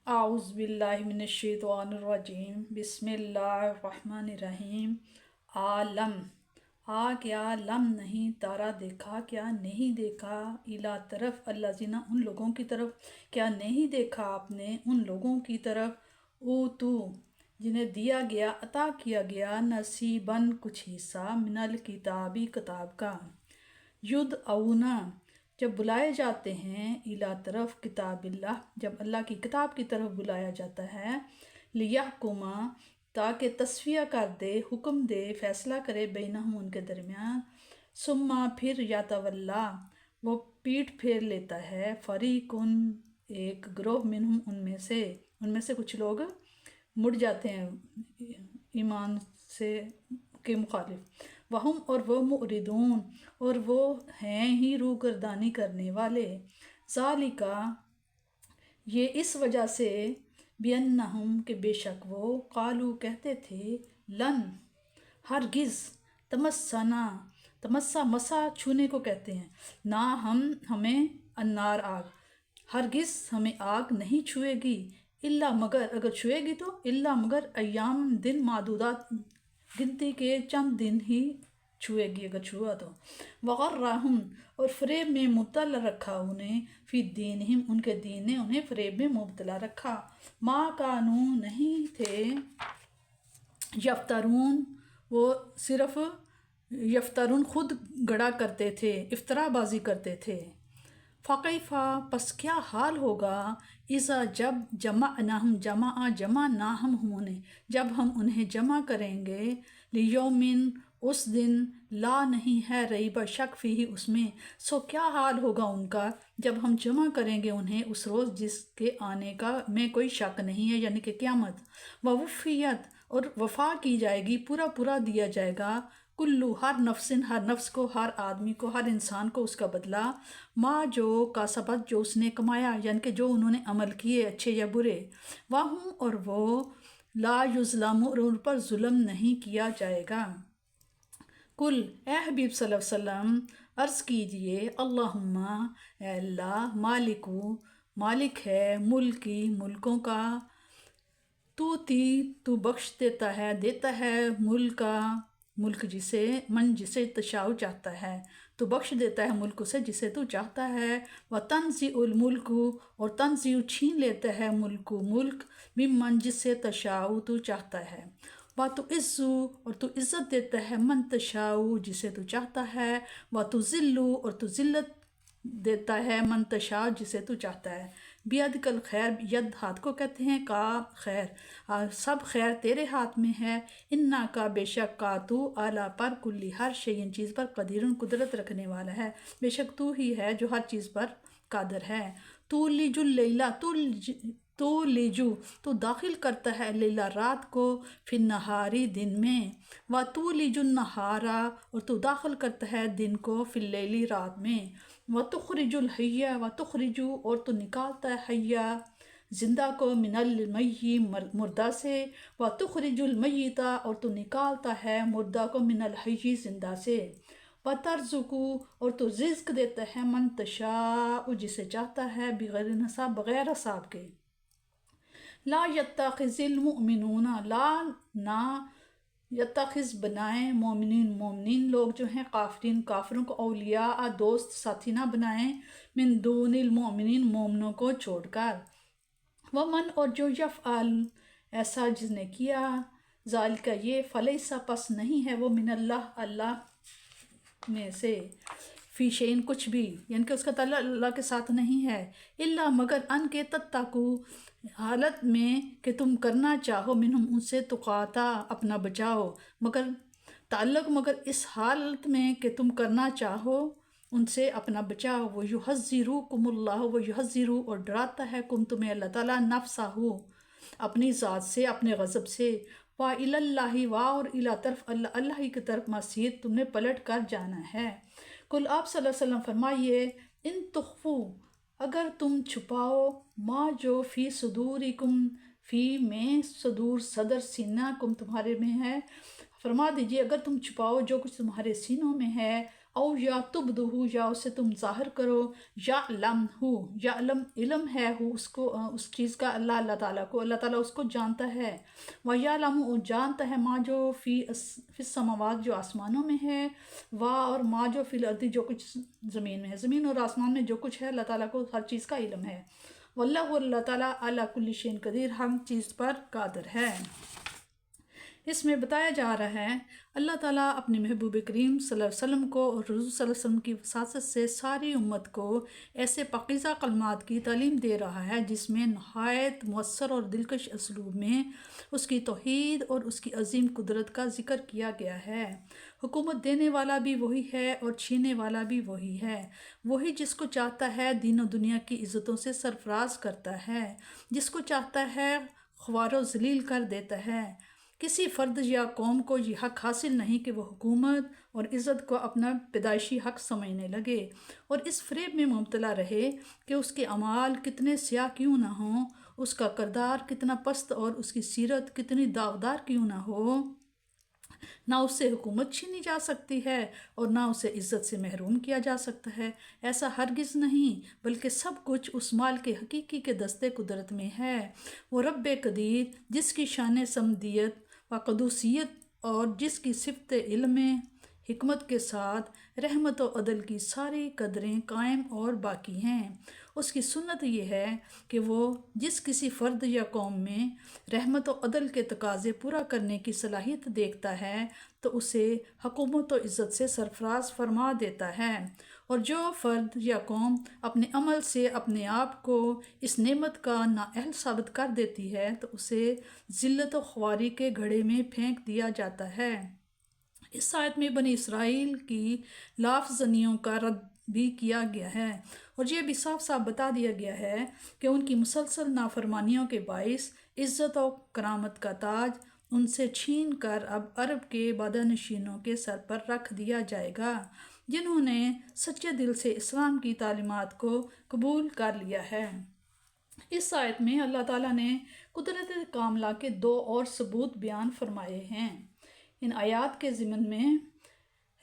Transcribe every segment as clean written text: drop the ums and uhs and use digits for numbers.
اعوذ باللہ من الشیطان الرجیم بسم اللہ الرحمن الرحیم۔ عالم کیا لم نہیں، تارا دیکھا کیا نہیں دیکھا، الا طرف الذین ان لوگوں کی طرف، کیا نہیں دیکھا آپ نے ان لوگوں کی طرف، اوتو جنہیں دیا گیا عطا کیا گیا، نصیباً کچھ حصہ، من الکتابی کتاب کا، ید اونا جب بلائے جاتے ہیں، الا طرف کتاب اللہ جب اللہ کی کتاب کی طرف بلایا جاتا ہے، لیحکما تاکہ تصفیہ کر دے، حکم دے، فیصلہ کرے، بینہم ان کے درمیان، ثم پھر یتولا وہ پیٹھ پھیر لیتا ہے، فریقن ایک گروہ، منہم ان میں سے کچھ لوگ مڑ جاتے ہیں ایمان سے کے مخالف، وہم اور وہ معرضون اور وہ ہیں ہی روگردانی کرنے والے، ذالکا یہ اس وجہ سے، بینہم کہ بے شک وہ، قالو کہتے تھے، لن ہرگز، تمسا مسا چھونے کو کہتے ہیں، نہ ہمیں النار آگ، ہرگز ہمیں آگ نہیں چھوئے گی، الا مگر اگر چھوئے گی تو الا مگر ایام دن معدودات گنتی کے چند دن ہی چھوئے گی اگر چھوا تو، وغرہم اور فریب میں مبتلا رکھا انہیں، فی دینہم ان کے دین نے انہیں فریب میں مبتلا رکھا، ما کانو نہیں تھے، یفترون وہ صرف یفترون خود گڑا کرتے تھے، افطرا بازی کرتے تھے، فکیفا پس کیا حال ہوگا، اذا جب جمع نہ ہم انہیں جب ہم انہیں جمع کریں گے، لیومن اس دن، لا نہیں ہے ریب شک فیہ اس میں، سو کیا حال ہوگا ان کا جب ہم جمع کریں گے انہیں اس روز جس کے آنے کا میں کوئی شک نہیں ہے، یعنی کہ قیامت، ووفیت اور وفا کی جائے گی، پورا پورا دیا جائے گا، کلو ہر نفس کو، ہر آدمی کو، ہر انسان کو اس کا بدلہ، ما جو کاسبت جو اس نے کمایا، یعنی کہ جو انہوں نے عمل کیے اچھے یا برے، وہم اور وہ، لا یظلم اور ان پر ظلم نہیں کیا جائے گا، کل اے حبیب صلی اللہ علیہ وسلم عرض کیجئے، اللہم اے اللہ، مالک ہے ملکی ملکوں کا، تو بخش دیتا ہے ملک جسے تشاء چاہتا ہے، تو بخش دیتا ہے ملک اسے جسے تو چاہتا ہے، وتنزع الملک اور تنزع چھین لیتا ہے ملک ممن جس سے تشاء تو چاہتا ہے، وتعز اور تو عزت دیتا ہے من تشاء جسے تو چاہتا ہے، وتذل اور تو ذلت دیتا ہے من تشاء جسے تو چاہتا ہے، بیدک الخیر ید ہاتھ کو کہتے ہیں، کا خیر سب خیر تیرے ہاتھ میں ہے، انا کا بے شک کا تو اعلیٰ پر کلی ہر شیء چیز پر قدیر قدرت رکھنے والا ہے، بے شک تو ہی ہے جو ہر چیز پر قادر ہے، تولج اللیلہ تو داخل کرتا ہے لیلہ رات کو، فی النہاری دن میں، و تولج النہار اور تو داخل کرتا ہے دن کو، فی اللیل رات میں، و تخرج الحی و تخرج اور تو نکالتا ہے حی زندہ کو، من المیت مردہ سے، و تخرج المیت اور تو نکالتا ہے مردہ کو، من الحی زندہ سے، وترزق اور تو رزق دیتا ہے من تشاء جسے چاہتا ہے، بغیر حساب بغیر حساب کے، لا یتخذ المؤمنون نہ یتخذ بنائیں مومنین لوگ جو ہیں، کافروں کو اولیاء دوست ساتھی نہ بنائیں، من دون المؤمنین مومنوں کو چھوڑ کر، ومن اور جو یفعل ایسا جس نے کیا، ذالک یہ، فلیسا پس نہیں ہے وہ، من اللہ میں سے، فی شیئن کچھ بھی، یعنی کہ اس کا تعلق اللہ کے ساتھ نہیں ہے، الا مگر ان کے تتقو حالت میں کہ تم کرنا چاہو، منہم ان سے، تقاتا اپنا بچاؤ، مگر اس حالت میں کہ تم کرنا چاہو ان سے اپنا بچاؤ، وَيُحَذِّرُكُمُ اللَّهُ وَيُحَذِّرُ اور ڈراتا ہے کم تمہیں اللہ تعالیٰ، نفسہ اپنی ذات سے، اپنے غضب سے، وَإِلَى اللَّهِ اور الی طرف اللہ ہی کی طرف مصیر تم نے پلٹ کر جانا ہے، کل آپ صلی اللہ علیہ وسلم فرمائیے، ان تخفو اگر تم چھپاؤ، ما جو فی صدورکم فی میں صدور صدر سینہ کم تمہارے میں ہے، فرما دیجئے اگر تم چھپاؤ جو کچھ تمہارے سینوں میں ہے، او یا تبدہو یا اسے تم ظاہر کرو، یعلم ہو یعلم علم ہے ہو اس کو اس چیز کا اللہ تعالیٰ کو، اللہ تعالیٰ اس کو جانتا ہے، وَيَعْلَمُ اور جانتا ہے ما جو فی السماوات جو آسمانوں میں ہے، اور ما جو فی الارض جو کچھ زمین میں ہے، زمین اور آسمان میں جو کچھ ہے اللہ تعالیٰ کو ہر چیز کا علم ہے، واللہ اللہ تعالیٰ علی کل شیء قدیر ہر چیز پر قادر ہے۔ اس میں بتایا جا رہا ہے اللہ تعالیٰ اپنے محبوب کریم صلی اللہ علیہ وسلم کو اور رسول صلی اللہ علیہ وسلم کی وساطت سے ساری امت کو ایسے پاکیزہ کلمات کی تعلیم دے رہا ہے جس میں نہایت مؤثر اور دلکش اسلوب میں اس کی توحید اور اس کی عظیم قدرت کا ذکر کیا گیا ہے۔ حکومت دینے والا بھی وہی ہے اور چھینے والا بھی وہی ہے، وہی جس کو چاہتا ہے دین و دنیا کی عزتوں سے سرفراز کرتا ہے، جس کو چاہتا ہے خوار و ذلیل کر دیتا ہے۔ کسی فرد یا قوم کو یہ حق حاصل نہیں کہ وہ حکومت اور عزت کو اپنا پیدائشی حق سمجھنے لگے اور اس فریب میں مبتلا رہے کہ اس کے اعمال کتنے سیاہ کیوں نہ ہوں، اس کا کردار کتنا پست اور اس کی سیرت کتنی داغدار کیوں نہ ہو، نہ اس سے حکومت چھینی جا سکتی ہے اور نہ اسے عزت سے محروم کیا جا سکتا ہے۔ ایسا ہرگز نہیں، بلکہ سب کچھ اس مال کے حقیقی کے دستے قدرت میں ہے۔ وہ رب قدیر جس کی شان سمدیت و قدوسیت اور جس کی صفت علم حکمت کے ساتھ رحمت و عدل کی ساری قدریں قائم اور باقی ہیں، اس کی سنت یہ ہے کہ وہ جس کسی فرد یا قوم میں رحمت و عدل کے تقاضے پورا کرنے کی صلاحیت دیکھتا ہے تو اسے حکومت و عزت سے سرفراز فرما دیتا ہے، اور جو فرد یا قوم اپنے عمل سے اپنے آپ کو اس نعمت کا نااہل ثابت کر دیتی ہے تو اسے ذلت و خواری کے گھڑے میں پھینک دیا جاتا ہے۔ اس آیت میں بنی اسرائیل کی لافزنیوں کا رد بھی کیا گیا ہے اور یہ بھی صاف صاف بتا دیا گیا ہے کہ ان کی مسلسل نافرمانیوں کے باعث عزت و کرامت کا تاج ان سے چھین کر اب عرب کے بادانشینوں کے سر پر رکھ دیا جائے گا، جنہوں نے سچے دل سے اسلام کی تعلیمات کو قبول کر لیا ہے۔ اس آیت میں اللہ تعالیٰ نے قدرت کاملہ کے دو اور ثبوت بیان فرمائے ہیں۔ ان آیات کے ضمن میں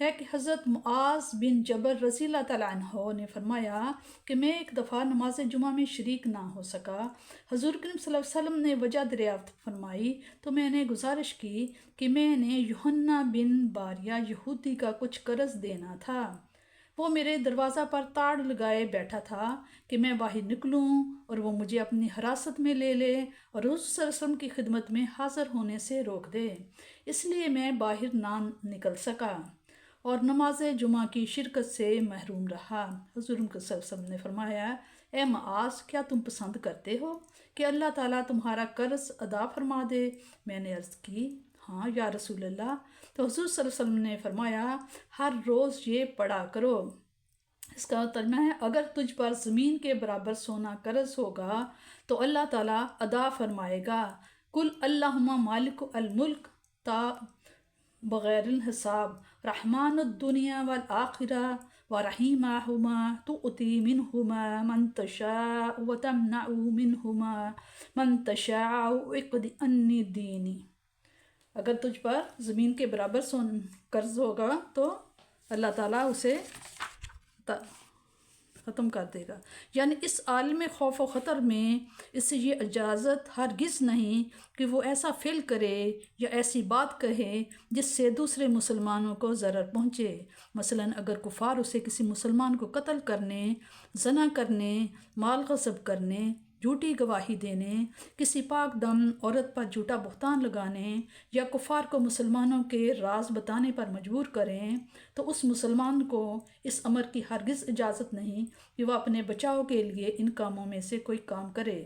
ہے کہ حضرت معاذ بن جبل رضی اللہ تعالیٰ عنہ نے فرمایا کہ میں ایک دفعہ نماز جمعہ میں شریک نہ ہو سکا۔ حضور کریم صلی اللہ علیہ وسلم نے وجہ دریافت فرمائی تو میں نے گزارش کی کہ میں نے یوحنا بن باریہ یہودی کا کچھ قرض دینا تھا، وہ میرے دروازہ پر تاڑ لگائے بیٹھا تھا کہ میں باہر نکلوں اور وہ مجھے اپنی حراست میں لے لے اور حضور صلی اللہ علیہ وسلم کی خدمت میں حاضر ہونے سے روک دے، اس لیے میں باہر نہ نکل سکا اور نماز جمعہ کی شرکت سے محروم رہا۔ حضور صلی اللہ علیہ وسلم نے فرمایا، اے معاذ کیا تم پسند کرتے ہو کہ اللہ تعالیٰ تمہارا قرض ادا فرما دے؟ میں نے عرض کی، ہاں یا رسول اللہ۔ تو حضور صلی اللہ علیہ وسلم نے فرمایا، ہر روز یہ پڑھا کرو۔ اس کا ترجمہ ہے، اگر تجھ پر زمین کے برابر سونا قرض ہوگا تو اللہ تعالیٰ ادا فرمائے گا۔ قل اللہم مالک الملک تا بغیر الحساب رحمان الدنیا والآخرہ ورحیمہما تؤتی منہما من تشاء وتمنع منہما من تشاء اقض عنی دینی۔ اگر تجھ پر زمین کے برابر قرض ہوگا تو اللہ تعالیٰ اسے ختم کر دے گا، یعنی اس عالم خوف و خطر میں اس سے یہ اجازت ہرگز نہیں کہ وہ ایسا فعل کرے یا ایسی بات کہے جس سے دوسرے مسلمانوں کو ضرر پہنچے۔ مثلاً اگر کفار اسے کسی مسلمان کو قتل کرنے، زنا کرنے، مال غصب کرنے، جھوٹی گواہی دینے، کسی پاک دم عورت پر جھوٹا بہتان لگانے یا کفار کو مسلمانوں کے راز بتانے پر مجبور کریں تو اس مسلمان کو اس امر کی ہرگز اجازت نہیں کہ وہ اپنے بچاؤ کے لیے ان کاموں میں سے کوئی کام کرے۔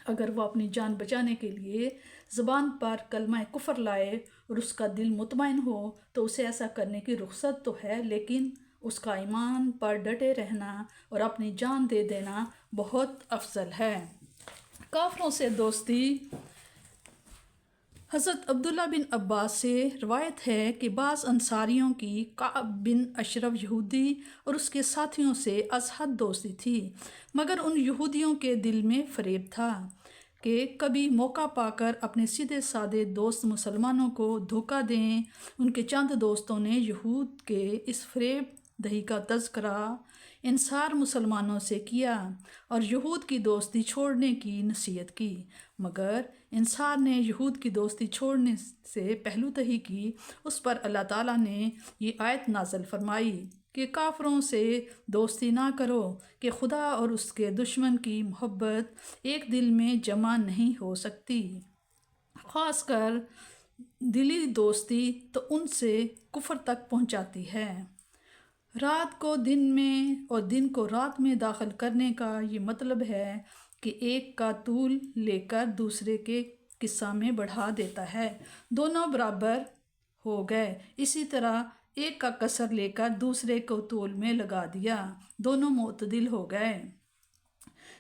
اگر وہ اپنی جان بچانے کے لیے زبان پر کلمہ کفر لائے اور اس کا دل مطمئن ہو تو اسے ایسا کرنے کی رخصت تو ہے، لیکن اس کا ایمان پر ڈٹے رہنا اور اپنی جان دے دینا بہت افضل ہے۔ کافروں سے دوستی۔ حضرت عبداللہ بن عباس سے روایت ہے کہ بعض انصاریوں کی کعب بن اشرف یہودی اور اس کے ساتھیوں سے از حد دوستی تھی، مگر ان یہودیوں کے دل میں فریب تھا کہ کبھی موقع پا کر اپنے سیدھے سادے دوست مسلمانوں کو دھوکہ دیں۔ ان کے چند دوستوں نے یہود کے اس فریب دہی کا تذکرہ انصار مسلمانوں سے کیا اور یہود کی دوستی چھوڑنے کی نصیحت کی، مگر انصار نے یہود کی دوستی چھوڑنے سے پہلو تہی کی۔ اس پر اللہ تعالیٰ نے یہ آیت نازل فرمائی کہ کافروں سے دوستی نہ کرو کہ خدا اور اس کے دشمن کی محبت ایک دل میں جمع نہیں ہو سکتی، خاص کر دلی دوستی تو ان سے کفر تک پہنچاتی ہے۔ رات کو دن میں اور دن کو رات میں داخل کرنے کا یہ مطلب ہے کہ ایک کا طول لے کر دوسرے کے قصہ میں بڑھا دیتا ہے، دونوں برابر ہو گئے۔ اسی طرح ایک کا قصر لے کر دوسرے کو طول میں لگا دیا، دونوں معتدل ہو گئے۔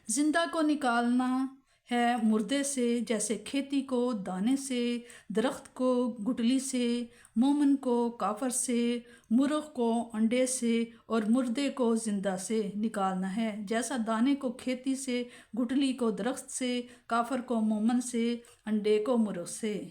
زندہ کو نکالنا ہے مردے سے، جیسے کھیتی کو دانے سے، درخت کو گٹلی سے، مومن کو کافر سے، مرغ کو انڈے سے اور مردے کو زندہ سے نکالنا ہے، جیسا دانے کو کھیتی سے، گٹلی کو درخت سے، کافر کو مومن سے، انڈے کو مرغ سے۔